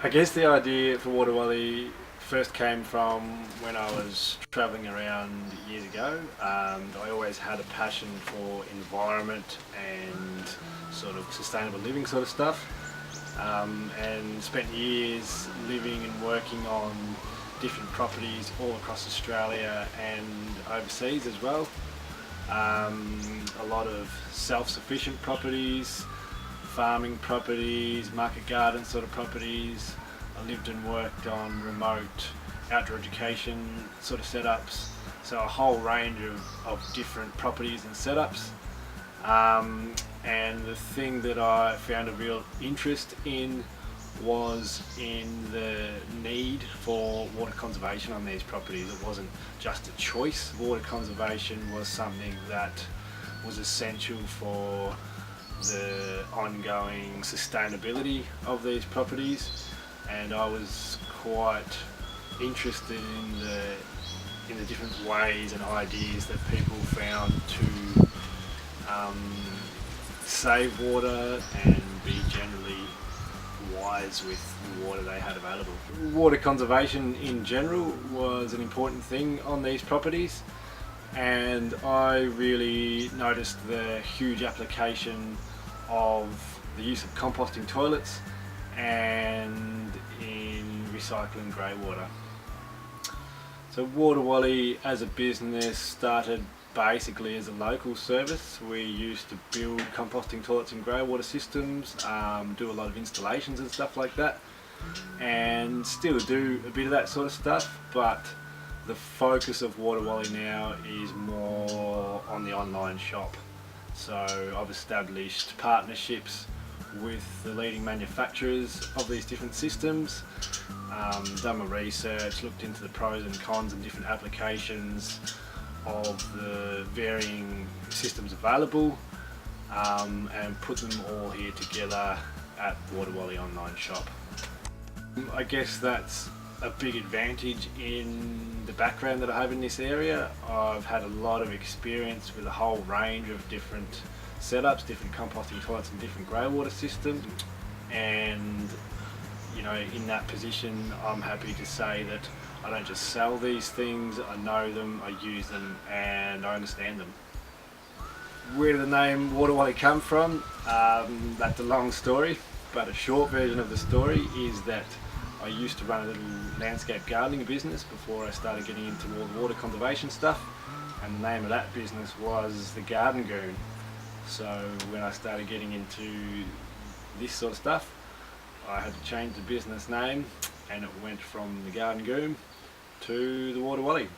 I guess the idea for Water Wally first came from when I was travelling around years ago. I always had a passion for environment and sort of sustainable living sort of stuff, and spent years living and working on different properties all across Australia and overseas as well. A lot of self-sufficient properties, farming properties, market garden sort of properties. I lived and worked on remote outdoor education sort of setups, so a whole range of different properties and setups. And the thing that I found a real interest in was in the need for water conservation on these properties. It wasn't just a choice. Water conservation was something that was essential for the ongoing sustainability of these properties, and I was quite interested in the different ways and ideas that people found to save water and be generally wise with the water they had available. Water conservation in general was an important thing on these properties, and I really noticed the huge application of the use of composting toilets and in recycling greywater. So Water Wally as a business started basically as a local service. We used to build composting toilets and greywater systems, do a lot of installations and stuff like that, and still do a bit of that sort of stuff, but the focus of Water Wally now is more on the online shop. So I've established partnerships with the leading manufacturers of these different systems, done my research, looked into the pros and cons and different applications of the varying systems available, and put them all here together at Water Wally online shop. I guess that's a big advantage in the background that I have in this area. I've had a lot of experience with a whole range of different setups, different composting toilets and different greywater systems, and you know, in that position I'm happy to say that I don't just sell these things, I know them, I use them, and I understand them. Where did the name Water Wally come from? That's a long story, but a short version of the story is that I used to run a little landscape gardening business before I started getting into all the water conservation stuff, and the name of that business was the Garden Goon. So when I started getting into this sort of stuff, I had to change the business name, and it went from the Garden Goon to the Water Wally.